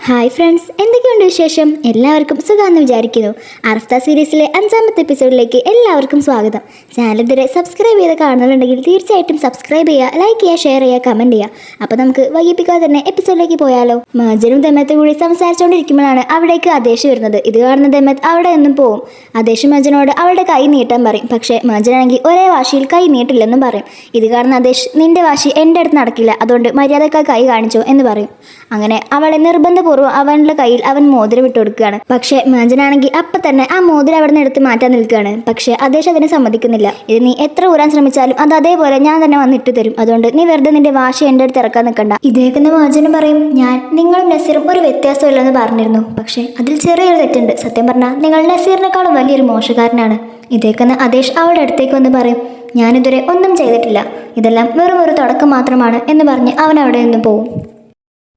Hi friends, എന്തൊക്കെയുണ്ട് വിശേഷം? എല്ലാവർക്കും സുഖമാണെന്ന് വിചാരിക്കുന്നു. അർഫ്ത സീരീസിലെ 5ാമത്തെ എപ്പിസോഡിലേക്ക് എല്ലാവർക്കും സ്വാഗതം. ചാനൽ ഇതുവരെ സബ്സ്ക്രൈബ് ചെയ്ത് കാണുന്നുണ്ടെങ്കിൽ തീർച്ചയായിട്ടും സബ്സ്ക്രൈബ് ചെയ്യുക, ലൈക്ക് ചെയ്യുക, ഷെയർ ചെയ്യുക, കമൻറ്റ് ചെയ്യുക. അപ്പോൾ നമുക്ക് വൈകിപ്പിക്കാതെ തന്നെ എപ്പിസോഡിലേക്ക് പോയാലോ. മജനും ദമയത്തും കൂടി സംസാരിച്ചുകൊണ്ടിരിക്കുമ്പോഴാണ് അവിടേക്ക് അദേശ് വരുന്നത്. ഇത് കാണുന്ന ദമയത്ത് അവിടെ നിന്നും പോവും. അദേശ് മജനോട് അവളുടെ കൈ നീട്ടാൻ പറയും. പക്ഷേ മജനാണെങ്കിൽ ഒരേ വാശിയിൽ കൈ നീട്ടില്ലെന്നും പറയും. ഇത് കാണുന്ന അദേശ്, നിന്റെ വാശി എൻ്റെ അടുത്ത് നടക്കില്ല, അതുകൊണ്ട് മര്യാദക്കായി കൈ കാണിച്ചോ എന്ന് പറയും. അങ്ങനെ അവളെ നിർബന്ധപൂർവ്വം അവൻ്റെ കയ്യിൽ അവൻ മോതിരം ഇട്ട് കൊടുക്കുകയാണ്. പക്ഷേ മജനാണെങ്കിൽ അപ്പം തന്നെ ആ മോതിരം അവിടെ നിന്ന് എടുത്ത് മാറ്റാൻ നിൽക്കുകയാണ്. പക്ഷേ അദേശ് അതിനെ സമ്മതിക്കുന്നില്ല. ഇത് നീ എത്ര ഊരാൻ ശ്രമിച്ചാലും അത് അതേപോലെ ഞാൻ തന്നെ വന്നിട്ട് തരും, അതുകൊണ്ട് നീ വെറുതെ നിന്റെ വാശി എൻ്റെ അടുത്ത് ഇറക്കാൻ നിൽക്കണ്ട. ഇതേക്കുന്ന മജനും പറയും, ഞാൻ നിങ്ങളും നസീറും ഒരു വ്യത്യാസമില്ലെന്ന് പറഞ്ഞിരുന്നു, പക്ഷേ അതിൽ ചെറിയൊരു തെറ്റുണ്ട്. സത്യം പറഞ്ഞാൽ നിങ്ങൾ നസീറിനേക്കാളും വലിയൊരു മോശക്കാരനാണ്. ഇതേക്കുന്ന അദേശ് അവളുടെ അടുത്തേക്ക് വന്ന് പറയും, ഞാനിതുവരെ ഒന്നും ചെയ്തിട്ടില്ല, ഇതെല്ലാം വെറും ഒരു തുടക്കം മാത്രമാണ് എന്ന് പറഞ്ഞ് അവൻ അവിടെ നിന്ന് പോവും.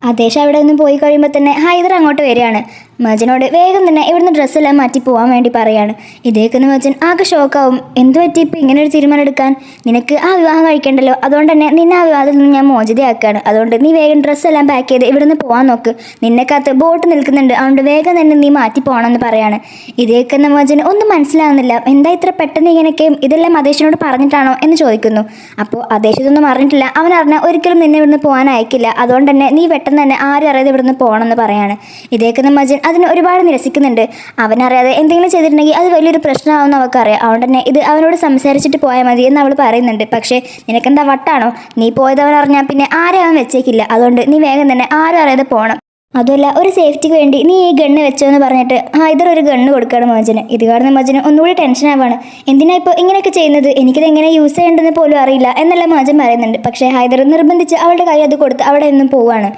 അദേശ് അവിടെ നിന്ന് പോയി കഴിയുമ്പോൾ തന്നെ ഹൈദർ അങ്ങോട്ട് വരികയാണ്. മജനോട് വേഗം തന്നെ ഇവിടുന്ന് ഡ്രസ്സെല്ലാം മാറ്റി പോകാൻ വേണ്ടി പറയാണ്. ഇതേക്കുന്ന മജൻ ആകെ ഷോക്കാവും. എന്തു പറ്റി ഇപ്പം ഇങ്ങനെ ഒരു തീരുമാനം എടുക്കാൻ? നിനക്ക് ആ വിവാഹം കഴിക്കണ്ടല്ലോ, അതുകൊണ്ട് തന്നെ നിന്നെ ആ വിവാഹത്തിൽ നിന്ന് ഞാൻ മോചിതയാക്കുകയാണ്. അതുകൊണ്ട് നീ വേഗം ഡ്രസ്സെല്ലാം പാക്ക് ചെയ്ത് ഇവിടുന്ന് പോകാൻ നോക്ക്. നിന്നെക്കകത്ത് ബോട്ട് നിൽക്കുന്നുണ്ട്, അതുകൊണ്ട് വേഗം തന്നെ നീ മാറ്റി പോകണമെന്ന് പറയാണ്. ഇതേക്കുന്ന മജന് ഒന്നും മനസ്സിലാവുന്നില്ല. എന്താ ഇത്ര പെട്ടെന്ന് ഇങ്ങനെയൊക്കെ? ഇതെല്ലാം അദേശിനോട് പറഞ്ഞിട്ടാണോ എന്ന് ചോദിക്കുന്നു. അപ്പോൾ അദേശ് ഇതൊന്നും അറിഞ്ഞിട്ടില്ല. അവൻ അറിഞ്ഞാൽ ഒരിക്കലും നിന്നെ ഇവിടുന്ന് പോകാൻ അയക്കില്ല, അതുകൊണ്ട് തന്നെ നീ പെട്ടെന്ന് തന്നെ ആരും അറിയാതെ ഇവിടുന്ന് പോകണമെന്ന് പറയാണ്. ഇതേക്കുന്ന മജൻ അതിന് ഒരുപാട് നിരസിക്കുന്നുണ്ട്. അവനറിയാതെ എന്തെങ്കിലും ചെയ്തിട്ടുണ്ടെങ്കിൽ അത് വലിയൊരു പ്രശ്നമാവുമെന്ന് അവൾക്കറിയാം. അതുകൊണ്ട് തന്നെ ഇത് അവനോട് സംസാരിച്ചിട്ട് പോയാൽ മതി എന്ന് അവൾ പറയുന്നുണ്ട്. പക്ഷേ നിനക്കെന്താ വട്ടാണോ? നീ പോയതവൻ അറിഞ്ഞാൽ പിന്നെ ആരെയും അവൻ വെച്ചേക്കില്ല, അതുകൊണ്ട് നീ വേഗം തന്നെ ആരും അറിയാതെ പോകണം. അതുമല്ല, ഒരു സേഫ്റ്റിക്ക് വേണ്ടി നീ ഈ ഗണ്ണ് വെച്ചോ എന്ന് പറഞ്ഞിട്ട് ഹൈദർ ഒരു ഗണ്ണ് കൊടുക്കുകയാണ് മജന്. ഇത് കാണുന്ന മജന് ഒന്നുകൂടി ടെൻഷൻ ആവാണ്. എന്തിനാ ഇപ്പോൾ ഇങ്ങനെയൊക്കെ ചെയ്യുന്നത്? എനിക്കിത് എങ്ങനെ യൂസ് ചെയ്യേണ്ടതെന്ന് പോലും അറിയില്ല എന്നെല്ലാം മജൻ പറയുന്നുണ്ട്. പക്ഷേ ഹൈദർ നിർബന്ധിച്ച് അവളുടെ കൈ അത് കൊടുത്ത് അവിടെ നിന്നും പോവുകയാണ്.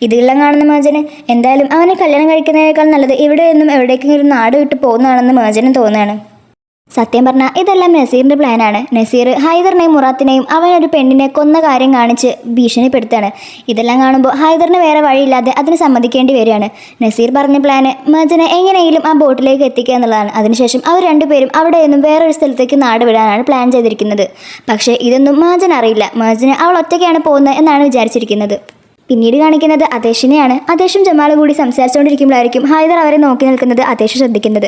ഇതെല്ലാം കാണുന്ന മജന് എന്തായാലും അവനെ കല്യാണം കഴിക്കുന്നതിനേക്കാൾ നല്ലത് ഇവിടെ നിന്നും എവിടേക്കെങ്കിലും നാട് വിട്ട് പോകുന്നതാണെന്ന് മജനും തോന്നുകയാണ്. സത്യം പറഞ്ഞാൽ ഇതെല്ലാം നസീറിൻ്റെ പ്ലാനാണ്. നസീർ ഹൈദറിനെയും മുറാത്തിനെയും അവനൊരു പെണ്ണിനെ കൊന്ന കാര്യം കാണിച്ച് ഭീഷണിപ്പെടുത്താണ്. ഇതെല്ലാം കാണുമ്പോൾ ഹൈദറിന് വേറെ വഴിയില്ലാതെ അതിന് സമ്മതിക്കേണ്ടി വരികയാണ്. നസീർ പറഞ്ഞ പ്ലാന് മജനെ എങ്ങനെയെങ്കിലും ആ ബോട്ടിലേക്ക് എത്തിക്കുക എന്നുള്ളതാണ്. അതിനുശേഷം അവർ രണ്ടുപേരും അവിടെ നിന്നും വേറൊരു സ്ഥലത്തേക്ക് നാട് വിടാനാണ് പ്ലാൻ ചെയ്തിരിക്കുന്നത്. പക്ഷേ ഇതൊന്നും മജൻ അറിയില്ല. മജന് അവൾ ഒറ്റയ്ക്കാണ് പോകുന്നത് എന്നാണ് വിചാരിച്ചിരിക്കുന്നത്. പിന്നീട് കാണിക്കുന്നത് അദേശിനെയാണ്. അദേശും ജമാലും കൂടി സംസാരിച്ചുകൊണ്ടിരിക്കുമ്പോഴായിരിക്കും ഹൈദർ അവരെ നോക്കി നിൽക്കുന്നത് അദേശ് ശ്രദ്ധിക്കുന്നത്.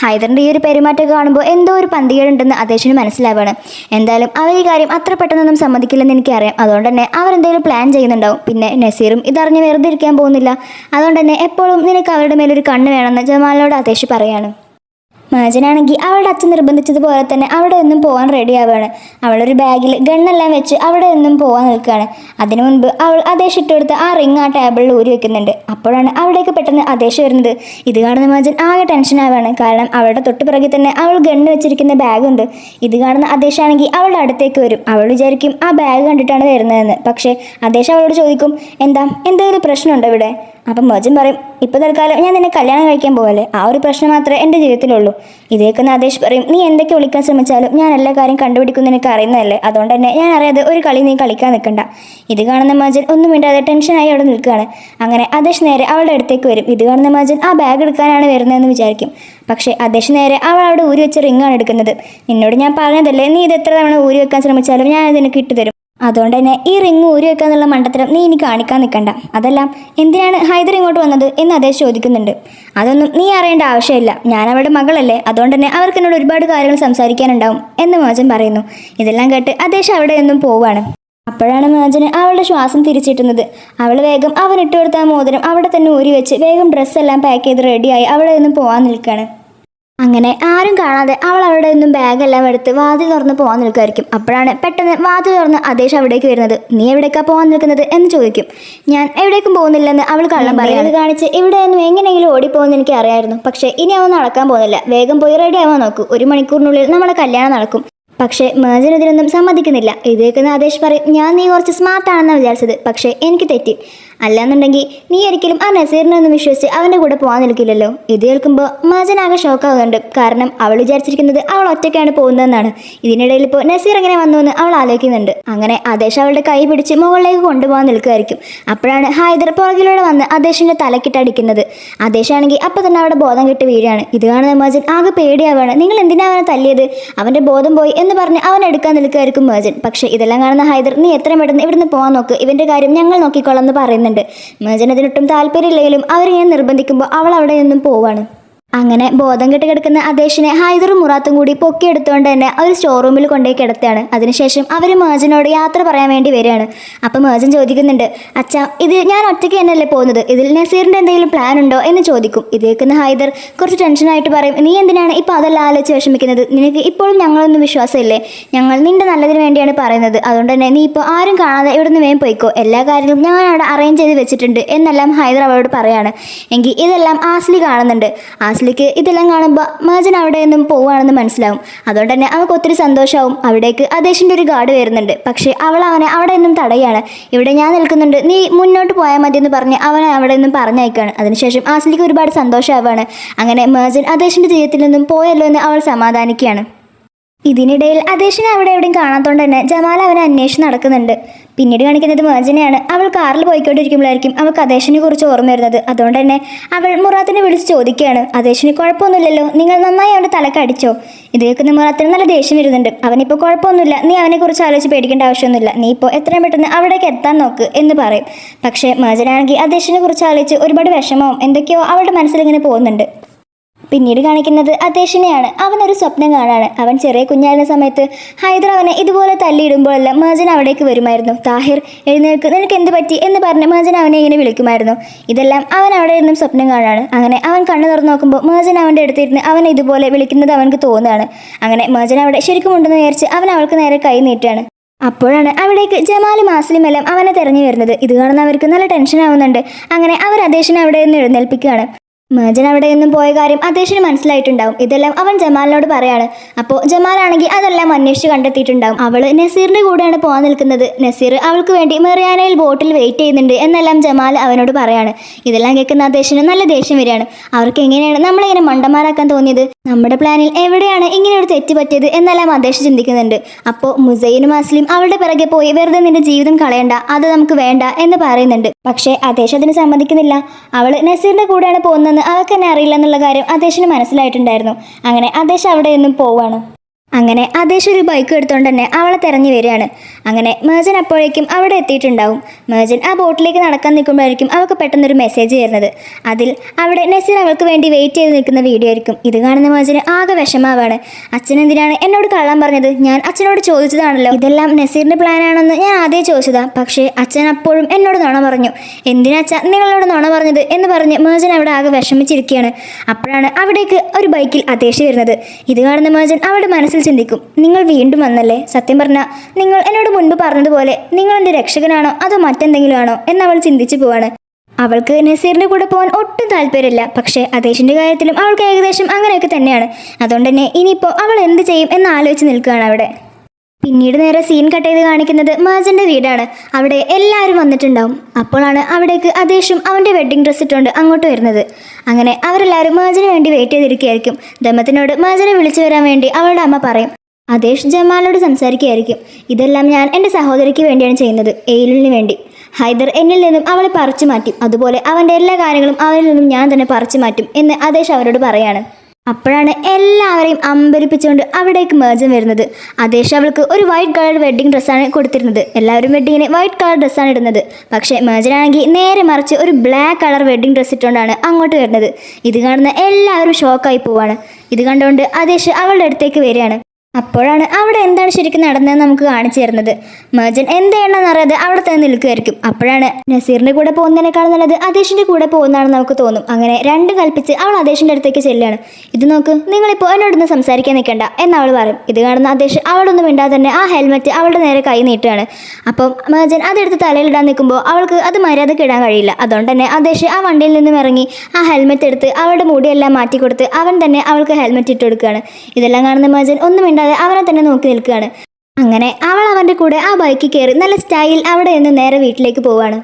ഹൈദറിൻ്റെ ഈ ഒരു പെരുമാറ്റമൊക്കെ കാണുമ്പോൾ എന്തോ ഒരു പന്തികേടുണ്ടെന്ന് അദേശിന് മനസ്സിലാവുകയാണ്. എന്തായാലും അവർ ഈ കാര്യം അത്ര പെട്ടെന്നൊന്നും സമ്മതിക്കില്ലെന്ന് എനിക്കറിയാം. അതുകൊണ്ട് തന്നെ അവരെന്തെങ്കിലും പ്ലാൻ ചെയ്യുന്നുണ്ടാവും. പിന്നെ നസീറും ഇതറിഞ്ഞ് വെറുതെ ഇരിക്കാൻ പോകുന്നില്ല. അതുകൊണ്ട് തന്നെ എപ്പോഴും നിനക്ക് അവരുടെ മേലൊരു കണ്ണ് വേണമെന്ന് ജമാലിനോട് അദേശ് പറയാണ്. മജനാണെങ്കിൽ അവളുടെ അച്ഛൻ നിർബന്ധിച്ചതുപോലെ തന്നെ അവിടെ നിന്നും പോകാൻ റെഡി ആവുകയാണ്. അവളൊരു ബാഗിൽ ഗണ്ണെല്ലാം വെച്ച് അവിടെ നിന്നും പോകാൻ നിൽക്കുകയാണ്. അതിനു മുൻപ് അവൾ അദേശ് ഇട്ടുകൊടുത്ത് ആ റിങ് ആ ടേബിളിൽ ഊരി വെക്കുന്നുണ്ട്. അപ്പോഴാണ് അവിടേക്ക് പെട്ടെന്ന് അദേശ് വരുന്നത്. ഇത് കാണുന്ന മജൻ ആകെ ടെൻഷൻ ആവുകയാണ്. കാരണം അവളുടെ തൊട്ട് പിറകിൽ തന്നെ അവൾ ഗണ്ണ് വെച്ചിരിക്കുന്ന ബാഗുണ്ട്. ഇത് കാണുന്ന അദേശ് ആണെങ്കിൽ അവളുടെ അടുത്തേക്ക് വരും. അവൾ വിചാരിക്കും ആ ബാഗ് കണ്ടിട്ടാണ് വരുന്നതെന്ന്. പക്ഷേ അദേശ് അവളോട് ചോദിക്കും, എന്തെങ്കിലും പ്രശ്നമുണ്ടോ ഇവിടെ? അപ്പം മജൻ പറയും, ഇപ്പോൾ തൽക്കാലം ഞാൻ നിന്നെ കല്യാണം കഴിക്കാൻ പോകല്ലേ, ആ ഒരു പ്രശ്നം മാത്രമേ എൻ്റെ ജീവിതത്തിലുള്ളൂ. ഇതേക്കുന്ന അദേശ് പറയും, നീ എന്തൊക്കെ വിളിക്കാൻ ശ്രമിച്ചാലും ഞാൻ എല്ലാ കാര്യം കണ്ടുപിടിക്കുന്ന എനിക്ക് അറിയുന്നതല്ലേ, അതുകൊണ്ട് തന്നെ ഞാൻ അറിയാതെ ഒരു കളി നീ കളിക്കാൻ നിൽക്കണ്ട. ഇത് കാണുന്ന മജൻ ഒന്നും മിണ്ടാതെ ടെൻഷനായി അവിടെ നിൽക്കുകയാണ്. അങ്ങനെ അദേശ് നേരെ അവളുടെ അടുത്തേക്ക് വരും. ഇത് കാണുന്ന മജൻ ആ ബാഗ് എടുക്കാനാണ് വരുന്നതെന്ന് വിചാരിക്കും. പക്ഷേ അദേശ് നേരെ അവൾ അവിടെ ഊരി വെച്ച റിങ്ങാണ് എടുക്കുന്നത്. നിന്നോട് ഞാൻ പറഞ്ഞതല്ലേ, നീ ഇത് എത്ര തവണ ഊരി വെക്കാൻ ശ്രമിച്ചാലും ഞാൻ അതിനൊക്കെ ഇട്ടുതരും, അതുകൊണ്ട് തന്നെ ഈ റിങ് ഊരി വെക്കാന്നുള്ള മണ്ടത്തരം നീ ഇനി കാണിക്കാൻ നിൽക്കണ്ട. അതെല്ലാം എന്തിനാണ് ഹൈദർ ഇങ്ങോട്ട് വന്നത് എന്ന് അദേശ് ചോദിക്കുന്നുണ്ട്. അതൊന്നും നീ അറിയേണ്ട ആവശ്യമില്ല, ഞാൻ അവളുടെ മകളല്ലേ, അതുകൊണ്ട് തന്നെ അവർക്ക് എന്നോട് ഒരുപാട് കാര്യങ്ങൾ സംസാരിക്കാനുണ്ടാവും എന്ന് മജൻ പറയുന്നു. ഇതെല്ലാം കേട്ട് അദേശ് അവിടെ നിന്നും പോവുകയാണ്. അപ്പോഴാണ് മജന് അവളുടെ ശ്വാസം തിരിച്ചിട്ടുന്നത്. അവൾ വേഗം അവൻ ഇട്ടുകൊടുത്ത മോതിരം അവിടെ തന്നെ ഊരി വെച്ച് വേഗം ഡ്രസ്സെല്ലാം പാക്ക് ചെയ്ത് റെഡിയായി അവിടെ നിന്നും പോകാൻ നിൽക്കുകയാണ്. അങ്ങനെ ആരും കാണാതെ അവൾ അവിടെ നിന്നും ബാഗെല്ലാം എടുത്ത് വാതിൽ തുറന്ന് പോകാൻ നിൽക്കുമായിരിക്കും. അപ്പോഴാണ് പെട്ടെന്ന് വാതിൽ തുറന്ന് അദേശ് അവിടേക്ക് വരുന്നത്. നീ എവിടേക്കാണ് പോകാൻ നിൽക്കുന്നത് എന്ന് ചോദിക്കും. ഞാൻ എവിടേക്കും പോകുന്നില്ലെന്ന് അവൾ കള്ളം പറയുന്നത് കാണിച്ച് ഇവിടെ നിന്നും എങ്ങനെയെങ്കിലും ഓടിപ്പോകുമെന്ന് എനിക്ക് അറിയായിരുന്നു. പക്ഷേ ഇനി അവൻ നടക്കാൻ പോകുന്നില്ല. വേഗം പോയി റെഡി ആവാൻ നോക്കൂ, 1 മണിക്കൂറിനുള്ളിൽ നമ്മളെ കല്യാണം നടക്കും. പക്ഷേ മജൻ ഇതിനൊന്നും സമ്മതിക്കുന്നില്ല. ഇതേക്കുന്ന അദേശ് പറയും, നീ കുറച്ച് സ്മാർട്ടാണെന്നാണ് വിചാരിച്ചത്, പക്ഷേ എനിക്ക് തെറ്റി. അല്ലാന്നുണ്ടെങ്കിൽ നീ ഒരിക്കലും ആ നസീറിനൊന്നും വിശ്വസിച്ച് അവൻ്റെ കൂടെ പോകാൻ നിൽക്കില്ലല്ലോ. ഇത് കേൾക്കുമ്പോൾ മജൻ ആകെ ഷോക്കാകുന്നുണ്ട്. കാരണം അവൾ വിചാരിച്ചിരിക്കുന്നത് അവൾ ഒറ്റയ്ക്കാണ് പോകുന്നതെന്നാണ്. ഇതിനിടയിൽ ഇപ്പോൾ നസീർ എങ്ങനെ വന്നു എന്ന് അവൾ ആലോചിക്കുന്നുണ്ട്. അങ്ങനെ അദേശ് അവളുടെ കൈ പിടിച്ച് മുകളിലേക്ക് കൊണ്ടുപോകാൻ നിൽക്കുമായിരിക്കും. അപ്പോഴാണ് ഹൈദർ പുറകിലൂടെ വന്ന് അദേശിൻ്റെ തലക്കിട്ടടിക്കുന്നത്. അദേശാണെങ്കിൽ അപ്പോൾ തന്നെ അവിടെ ബോധം കെട്ട് വീഴാണ്. ഇത് കാണുന്ന മജൻ ആകെ പേടിയാവാണ്. നിങ്ങൾ എന്തിനാ അവനെ തല്ലിയത്? അവൻ്റെ ബോധം പോയി എന്ന് പറഞ്ഞ് അവൻ എടുക്കാൻ നിൽക്കുമായിരിക്കും മജൻ. പക്ഷേ ഇതെല്ലാം കാണുന്ന ഹൈദർ, നീ എത്രയും പെട്ടെന്ന് ഇവിടുന്ന് പോകാൻ നോക്ക്, ഇവൻ്റെ കാര്യം ഞങ്ങൾ നോക്കിക്കോളാം എന്ന് പറയുന്നു. പറയുന്നുണ്ട്. മേജൻ അതിനൊട്ടും താല്പര്യമില്ലെങ്കിലും അവരിങ്ങനെ നിർബന്ധിക്കുമ്പോൾ അവൾ അവിടെ നിന്നും പോവാണ്. അങ്ങനെ ബോധം കെട്ട് കിടക്കുന്ന അദേശിനെ ഹൈദറും മുറാത്തും കൂടി പൊക്കിയെടുത്തുകൊണ്ട് തന്നെ ഒരു സ്റ്റോർ റൂമിൽ കൊണ്ടുപോയി കിടത്തുകയാണ്. അതിനുശേഷം അവർ മേജനോട് യാത്ര പറയാൻ വേണ്ടി വരികയാണ്. അപ്പം മേജൻ ചോദിക്കുന്നുണ്ട്, അച്ഛാ ഇത് ഞാൻ ഒറ്റയ്ക്ക് തന്നെയല്ലേ പോകുന്നത്, ഇതിൽ നസീറിൻ്റെ എന്തെങ്കിലും പ്ലാൻ ഉണ്ടോ എന്ന് ചോദിക്കും. ഇത് കേൾക്കുന്ന ഹൈദർ കുറച്ച് ടെൻഷനായിട്ട് പറയും, നീ എന്തിനാണ് ഇപ്പോൾ അതെല്ലാം ആലോചിച്ച് വിഷമിക്കുന്നത്, നിനക്ക് ഇപ്പോഴും ഞങ്ങളൊന്നും വിശ്വാസമില്ലേ, ഞങ്ങൾ നിന്റെ നല്ലതിന് വേണ്ടിയാണ് പറയുന്നത്, അതുകൊണ്ട് തന്നെ നീ ഇപ്പോൾ ആരും കാണാതെ ഇവിടെ നിന്ന് വേഗം പോയിക്കോ, എല്ലാ കാര്യങ്ങളും ഞാൻ അവിടെ അറേഞ്ച് ചെയ്ത് വെച്ചിട്ടുണ്ട് എന്നെല്ലാം ഹൈദർ അവളോട് പറയാണ്. എങ്കിൽ ഇതെല്ലാം ആസ്ലി കാണുന്നുണ്ട്. ആസ്ലിക്ക് ഇതെല്ലാം കാണുമ്പോൾ മേജൻ അവിടെ നിന്നും പോവുകയാണെന്ന് മനസ്സിലാവും. അതുകൊണ്ട് തന്നെ അവൾക്ക് ഒത്തിരി സന്തോഷമാവും. അവിടേക്ക് അദേശിൻ്റെ ഒരു ഗാർഡ് വരുന്നുണ്ട്. പക്ഷേ അവൾ അവനെ അവിടെ നിന്നും തടയാണ്. ഇവിടെ ഞാൻ നിൽക്കുന്നുണ്ട്, നീ മുന്നോട്ട് പോയാൽ മതി എന്ന് പറഞ്ഞ് അവനെ അവിടെ നിന്നും പറഞ്ഞയക്കുകയാണ്. അതിനുശേഷം ആസ്ലിക്ക് ഒരുപാട് സന്തോഷമാവുകയാണ്. അങ്ങനെ മേജൻ അദേശിൻ്റെ ജീവിതത്തിൽ നിന്നും പോയല്ലോ എന്ന് അവൾ സമാധാനിക്കുകയാണ്. ഇതിനിടയിൽ അദേശിനെ അവിടെ എവിടെയും കാണാത്തതുകൊണ്ട് തന്നെ ജമാൽ അവനെ അന്വേഷിച്ച് നടക്കുന്നുണ്ട്. പിന്നീട് കാണിക്കുന്നത് മേജനെയാണ്. അവൾ കാറിൽ പോയിക്കൊണ്ടിരിക്കുമ്പോഴായിരിക്കും അവൾക്ക് അദേശിനെ കുറിച്ച് ഓർമ്മ വരുന്നത്. അതുകൊണ്ട് തന്നെ അവൾ മുറാത്തിനെ വിളിച്ച് ചോദിക്കുകയാണ്, അദേശിന് കുഴപ്പമൊന്നുമില്ലല്ലോ, നിങ്ങൾ നന്നായി അവൻ്റെ തലക്ക് അടിച്ചോ? ഇത് കേൾക്കുന്ന മുറാത്തിന് നല്ല ദേഷ്യം വരുന്നുണ്ട്. അവനിപ്പോൾ കുഴപ്പമൊന്നുമില്ല, നീ അവനെക്കുറിച്ച് ആലോചിച്ച് പേടിക്കേണ്ട ആവശ്യമൊന്നുമില്ല, നീ ഇപ്പോൾ എത്രയും പെട്ടെന്ന് അവിടേക്ക് എത്താൻ നോക്ക് എന്ന് പറയും. പക്ഷേ മേജനാണെങ്കിൽ അദേശിനെ കുറിച്ച് ആലോചിച്ച് ഒരുപാട് വിഷമവും എന്തൊക്കെയോ അവളുടെ മനസ്സിലിങ്ങനെ പോകുന്നുണ്ട്. പിന്നീട് കാണിക്കുന്നത് അദേശിനെയാണ്. അവനൊരു സ്വപ്നം കാണാണ്. അവൻ ചെറിയ കുഞ്ഞായിരുന്ന സമയത്ത് ഹൈദർ അവനെ ഇതുപോലെ തല്ലിയിടുമ്പോഴെല്ലാം മേജൻ അവിടേക്ക് വരുമായിരുന്നു. താഹിർ എഴുന്നേൽക്ക്, നിനക്ക് എന്ത് പറ്റി എന്ന് പറഞ്ഞ് മേജൻ അവനെ ഇങ്ങനെ വിളിക്കുമായിരുന്നു. ഇതെല്ലാം അവൻ അവിടെ ഇരുന്നും സ്വപ്നം കാണാണ്. അങ്ങനെ അവൻ കണ്ണു തുറന്ന് നോക്കുമ്പോൾ മേജൻ അവൻ്റെ അടുത്തിരുന്ന് അവനെ ഇതുപോലെ വിളിക്കുന്നത് അവനക്ക് തോന്നുകയാണ്. അങ്ങനെ മേജൻ അവിടെ ശരിക്കും ഉണ്ടെന്ന് വിചാരിച്ച് അവൻ അവൾക്ക് നേരെ കൈ നീട്ടുകയാണ്. അപ്പോഴാണ് അവിടേക്ക് ജമാലും ആസ്ലിം എല്ലാം അവനെ തെരഞ്ഞു വരുന്നത്. ഇത് കാണുന്ന അവർക്ക് നല്ല ടെൻഷൻ ആവുന്നുണ്ട്. അങ്ങനെ അവർ അദേശിനെ അവിടെ നിന്ന് എഴുന്നേൽപ്പിക്കുകയാണ്. മേജൻ അവിടെ നിന്നും പോയ കാര്യം അദേശിന് മനസ്സിലായിട്ടുണ്ടാവും. ഇതെല്ലാം അവൻ ജമാലിനോട് പറയാണ്. അപ്പോൾ ജമാലാണെങ്കിൽ അതെല്ലാം അന്വേഷിച്ച് കണ്ടെത്തിയിട്ടുണ്ടാവും. അവൾ നസീറിൻ്റെ കൂടെയാണ് പോകാൻ നിൽക്കുന്നത്. നസീർ അവൾക്ക് വേണ്ടി മെറിയാനയിൽ ബോട്ടിൽ വെയിറ്റ് ചെയ്യുന്നുണ്ട് എന്നെല്ലാം ജമാൽ അവനോട് പറയാണ്. ഇതെല്ലാം കേൾക്കുന്ന അദേശിന് നല്ല ദേഷ്യം വരികയാണ്. അവർക്ക് എങ്ങനെയാണ് നമ്മളിങ്ങനെ മണ്ടന്മാരാക്കാൻ തോന്നിയത്, നമ്മുടെ പ്ലാനിൽ എവിടെയാണ് ഇങ്ങനെ ഒരു തെറ്റ് പറ്റിയത് എന്നെല്ലാം അദേശ് ചിന്തിക്കുന്നുണ്ട്. അപ്പോൾ മുസൈനും ആസ്ലിം അവളുടെ പിറകെ പോയി വെറുതെ നിന്റെ ജീവിതം കളയണ്ട, അത് നമുക്ക് വേണ്ട എന്ന് പറയുന്നുണ്ട്. പക്ഷേ അദേശ് അതിന് സമ്മതിക്കുന്നില്ല. അവൾ നസീറിൻ്റെ കൂടെയാണ് പോകുന്നതെന്ന് അവൾക്ക് തന്നെ അറിയില്ല എന്നുള്ള കാര്യം അദേശിന് മനസ്സിലായിട്ടുണ്ടായിരുന്നു. അങ്ങനെ അദേശ് അവിടെ നിന്നും പോവാണ്. അങ്ങനെ അദേശ് ഒരു ബൈക്ക് എടുത്തുകൊണ്ട് തന്നെ അവളെ തെരഞ്ഞു വരികയാണ്. അങ്ങനെ മേജൻ അപ്പോഴേക്കും അവിടെ എത്തിയിട്ടുണ്ടാവും. മേജൻ ആ ബോട്ടിലേക്ക് നടക്കാൻ നിൽക്കുമ്പോഴായിരിക്കും അവൾക്ക് പെട്ടെന്നൊരു മെസ്സേജ് വരുന്നത്. അതിൽ അവിടെ നസീർ അവൾക്ക് വേണ്ടി വെയിറ്റ് ചെയ്ത് നിൽക്കുന്ന വീഡിയോ ആയിരിക്കും. ഇത് കാണുന്ന മേജന് ആകെ വിഷമാവാണ്. അച്ഛൻ എന്തിനാണ് എന്നോട് കള്ളം പറഞ്ഞത്, ഞാൻ അച്ഛനോട് ചോദിച്ചതാണല്ലോ, ഇതെല്ലാം നസീറിൻ്റെ പ്ലാനാണെന്ന് ഞാൻ ആദ്യം ചോദിച്ചതാ, പക്ഷേ അച്ഛൻ അപ്പോഴും എന്നോട് നുണ പറഞ്ഞു, എന്തിനാ അച്ഛാ നിങ്ങളോട് നുണ പറഞ്ഞത് എന്ന് പറഞ്ഞ് മേജൻ അവിടെ ആകെ വിഷമിച്ചിരിക്കുകയാണ്. അപ്പോഴാണ് അവിടേക്ക് ഒരു ബൈക്കിൽ അദേശ് വരുന്നത്. ഇത് കാണുന്ന മേജൻ അവളുടെ മനസ്സിൽ ചിന്തിക്കും, നിങ്ങൾ വീണ്ടും വന്നല്ലേ, സത്യം പറഞ്ഞാൽ നിങ്ങൾ എന്നോട് മുൻപ് പറഞ്ഞതുപോലെ നിങ്ങൾ എൻ്റെ രക്ഷകനാണോ അതോ മറ്റെന്തെങ്കിലും ആണോ എന്നവൾ ചിന്തിച്ചു പോവാണ്. അവൾക്ക് നസീറിൻ്റെ കൂടെ പോകാൻ ഒട്ടും താല്പര്യമില്ല. പക്ഷേ അദേശിൻ്റെ കാര്യത്തിലും അവൾക്ക് ഏകദേശം അങ്ങനെയൊക്കെ തന്നെയാണ്. അതുകൊണ്ട് തന്നെ ഇനിയിപ്പോൾ അവൾ എന്ത് ചെയ്യും എന്ന് ആലോചിച്ച് നിൽക്കുകയാണ് അവിടെ. പിന്നീട് നേരെ സീൻ കട്ട് ചെയ്ത് കാണിക്കുന്നത് മേജൻ്റെ വീടാണ്. അവിടെ എല്ലാവരും വന്നിട്ടുണ്ടാവും. അപ്പോഴാണ് അവിടേക്ക് അദേശും അവൻ്റെ വെഡ്ഡിങ് ഡ്രസ്സ് ഇട്ടുകൊണ്ട് അങ്ങോട്ട് വരുന്നത്. അങ്ങനെ അവരെല്ലാവരും മേജന് വേണ്ടി വെയിറ്റ് ചെയ്തിരിക്കുകയായിരിക്കും. ദമത്തിനോട് മേജനെ വിളിച്ചു വരാൻ വേണ്ടി അവളുടെ അമ്മ പറയും. അദേശ് ജമാലിനോട് സംസാരിക്കുകയായിരിക്കും. ഇതെല്ലാം ഞാൻ എൻ്റെ സഹോദരിക്ക് വേണ്ടിയാണ് ചെയ്യുന്നത്, എയിലിന് വേണ്ടി. ഹൈദർ എന്നിൽ നിന്നും അവളെ പറിച്ചു മാറ്റും, അതുപോലെ അവൻ്റെ എല്ലാ കാര്യങ്ങളും അവനിൽ നിന്നും ഞാൻ തന്നെ പറിച്ചു മാറ്റും എന്ന് അദേശ് അവരോട് പറയാണ്. അപ്പോഴാണ് എല്ലാവരെയും അമ്പരിപ്പിച്ചുകൊണ്ട് അവിടേക്ക് മേജൻ വരുന്നത്. അദേശ് അവൾക്ക് ഒരു വൈറ്റ് കളർ വെഡ്ഡിങ് ഡ്രസ്സാണ് കൊടുത്തിരുന്നത്. എല്ലാവരും വെഡ്ഡിങ്ങിന് വൈറ്റ് കളർ ഡ്രസ്സാണ് ഇടുന്നത്. പക്ഷേ മേജനാണെങ്കിൽ നേരെ മറിച്ച് ഒരു ബ്ലാക്ക് കളർ വെഡ്ഡിങ് ഡ്രസ്സ് ഇട്ടുകൊണ്ടാണ് അങ്ങോട്ട് വരുന്നത്. ഇത് കാണുന്ന എല്ലാവരും ഷോക്കായി പോവാണ്. ഇത് കണ്ടുകൊണ്ട് അദേശ് അവളുടെ അടുത്തേക്ക് വരികയാണ്. അപ്പോഴാണ് അവിടെ എന്താണ് ശരിക്കും നടന്നതെന്ന് നമുക്ക് കാണിച്ചു തരുന്നത്. മേജൻ എന്ത് ചെയ്യണമെന്ന് അറിയാതെ അവിടെ തന്നെ നിൽക്കുമായിരിക്കും. അപ്പോഴാണ് നസീറിൻ്റെ കൂടെ പോകുന്നതിനേക്കാൾ നല്ലത് അദേശിൻ്റെ കൂടെ പോകുന്നതാണെന്ന് നമുക്ക് തോന്നും. അങ്ങനെ രണ്ടും കൽപ്പിച്ച് അവൾ അദേശിൻ്റെ അടുത്തേക്ക് ചെല്ലുകയാണ്. ഇത് നോക്ക്, നിങ്ങളിപ്പോൾ എന്നോടൊന്ന് സംസാരിക്കാൻ നിൽക്കണ്ട എന്ന് അവൾ പറയും. ഇത് കാണുന്ന അദേശ് അവളൊന്നും മിണ്ടാതെ തന്നെ ആ ഹെൽമെറ്റ് അവളുടെ നേരെ കൈ നീട്ടുകയാണ്. അപ്പം മേജൻ അതെടുത്ത് തലയിലിടാൻ നിൽക്കുമ്പോൾ അവൾക്ക് അത് മര്യാദയ്ക്ക് ഇടാൻ കഴിയില്ല. അതുകൊണ്ട് തന്നെ അദേശ് ആ വണ്ടിയിൽ നിന്നും ഇറങ്ങി ആ ഹെൽമെറ്റ് എടുത്ത് അവളുടെ മുടിയെല്ലാം മാറ്റി കൊടുത്ത് അവൻ തന്നെ അവൾക്ക് ഹെൽമെറ്റ് ഇട്ട് കൊടുക്കുകയാണ്. ഇതെല്ലാം കാണുന്ന മേജൻ ഒന്നും മിണ്ടാതെ അവനെ തന്നെ നോക്കി നിൽക്കുകയാണ്. അങ്ങനെ അവൾ അവൻ്റെ കൂടെ ആ ബൈക്കിൽ കയറി നല്ല സ്റ്റൈൽ അവിടെ നിന്ന് നേരെ വീട്ടിലേക്ക് പോവാണ്.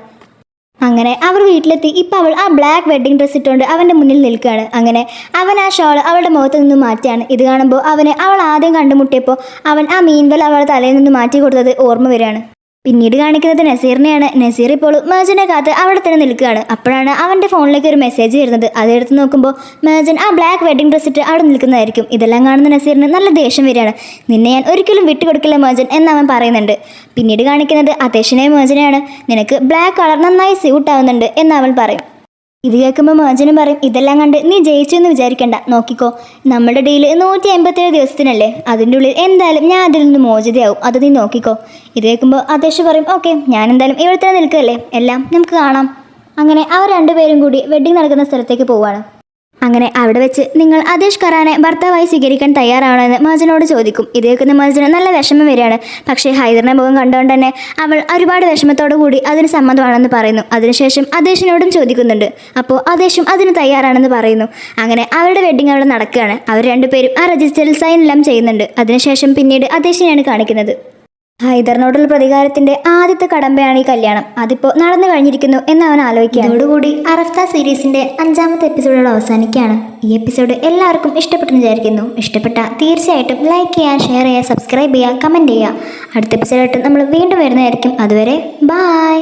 അങ്ങനെ അവർ വീട്ടിലെത്തി. ഇപ്പം അവൾ ആ ബ്ലാക്ക് വെഡ്ഡിങ് ഡ്രസ്സ് ഇട്ടുകൊണ്ട് അവൻ്റെ മുന്നിൽ നിൽക്കുകയാണ്. അങ്ങനെ അവൻ ആ ഷോൾ അവളുടെ മുഖത്ത് നിന്ന് മാറ്റിയാണ്. ഇത് കാണുമ്പോൾ അവൾ ആദ്യം കണ്ടുമുട്ടിയപ്പോൾ അവൻ ആ മീൻവൽ അവളുടെ തലയിൽ നിന്ന് മാറ്റി കൊടുത്തത് ഓർമ്മ വരികയാണ്. പിന്നീട് കാണിക്കുന്നത് നസീറിനെയാണ്. നസീർ ഇപ്പോൾ മേജനെ കാത്ത് അവിടെ തന്നെ നിൽക്കുകയാണ്. അപ്പോഴാണ് അവൻ്റെ ഫോണിലേക്ക് ഒരു മെസ്സേജ് വരുന്നത്. അതെടുത്ത് നോക്കുമ്പോൾ മേജൻ ആ ബ്ലാക്ക് വെഡിങ് ഡ്രസ് ഇട്ട് അവിടെ നിൽക്കുന്നതായിരിക്കും. ഇതെല്ലാം കാണുന്ന നസീറിന് നല്ല ദേഷ്യം വരികയാണ്. നിന്നെ ഞാൻ ഒരിക്കലും വിട്ടുകൊടുക്കില്ല മേജൻ എന്ന് അവൻ പറയുന്നുണ്ട്. പിന്നീട് കാണിക്കുന്നത് അത്തേഷിനെയും മേജനെയാണ്. നിനക്ക് ബ്ലാക്ക് കളർ നന്നായി സ്യൂട്ട് ആവുന്നുണ്ട് എന്ന് അവൻ പറയും. ഇത് കേൾക്കുമ്പോൾ മേജനും പറയും, ഇതെല്ലാം കണ്ട് നീ ജയിച്ചു എന്ന് വിചാരിക്കണ്ട, നോക്കിക്കോ, നമ്മുടെ ഡീല് 187 ദിവസത്തിനല്ലേ, അതിൻ്റെ ഉള്ളിൽ എന്തായാലും ഞാൻ അതിൽ നിന്ന് മോചിതയാവും, അത് നീ നോക്കിക്കോ. ഇത് കേൾക്കുമ്പോൾ അത്തേഷ് പറയും, ഓക്കെ, ഞാൻ എന്തായാലും ഇവിടെ തന്നെ നിൽക്കുകയല്ലേ, എല്ലാം നമുക്ക് കാണാം. അങ്ങനെ അവർ രണ്ടുപേരും കൂടി വെഡ്ഡിങ് നടക്കുന്ന സ്ഥലത്തേക്ക് പോവുകയാണ്. അങ്ങനെ അവിടെ വെച്ച് നിങ്ങൾ ആദേശ് ഖറാനെ ഭർത്താവായി സ്വീകരിക്കാൻ തയ്യാറാണോ എന്ന് മേജനോട് ചോദിക്കും. ഇത് കേൾക്കുന്ന മേജന് നല്ല വിഷമം വരികയാണ്. പക്ഷേ ഹൈദറിനെ മുഖം കണ്ടുകൊണ്ട് തന്നെ അവൾ ഒരുപാട് വിഷമത്തോടു കൂടി അതിന് സമ്മതമാണെന്ന് പറയുന്നു. അതിനുശേഷം ആദേശിനോടും ചോദിക്കുന്നുണ്ട്. അപ്പോൾ ആദേശും അതിന് തയ്യാറാണെന്ന് പറയുന്നു. അങ്ങനെ അവരുടെ വെഡ്ഡിങ് അവിടെ നടക്കുകയാണ്. അവർ രണ്ടുപേരും ആ രജിസ്റ്ററിൽ സൈൻ എല്ലാം ചെയ്യുന്നുണ്ട്. അതിനുശേഷം പിന്നീട് ആദേശിനെയാണ് കാണിക്കുന്നത്. ഹൈദറിനോടുള്ള പ്രതികാരത്തിന്റെ ആദ്യത്തെ കടമ്പയാണ് ഈ കല്യാണം. അതിപ്പോൾ നടന്നു കഴിഞ്ഞിരിക്കുന്നു എന്ന് അവൻ ആലോചിക്കുക. അതോടുകൂടി അറഫ്ത സീരീസിന്റെ 5ാമത്തെ എപ്പിസോഡോട് അവസാനിക്കുകയാണ്. ഈ എപ്പിസോഡ് എല്ലാവർക്കും ഇഷ്ടപ്പെട്ടെന്ന് വിചാരിക്കുന്നു. ഇഷ്ടപ്പെട്ട തീർച്ചയായിട്ടും ലൈക്ക് ചെയ്യുക, ഷെയർ ചെയ്യുക, സബ്സ്ക്രൈബ് ചെയ്യുക, കമൻറ്റ് ചെയ്യുക. അടുത്ത എപ്പിസോഡായിട്ട് നമ്മൾ വീണ്ടും വരുന്നതായിരിക്കും. അതുവരെ ബായ്.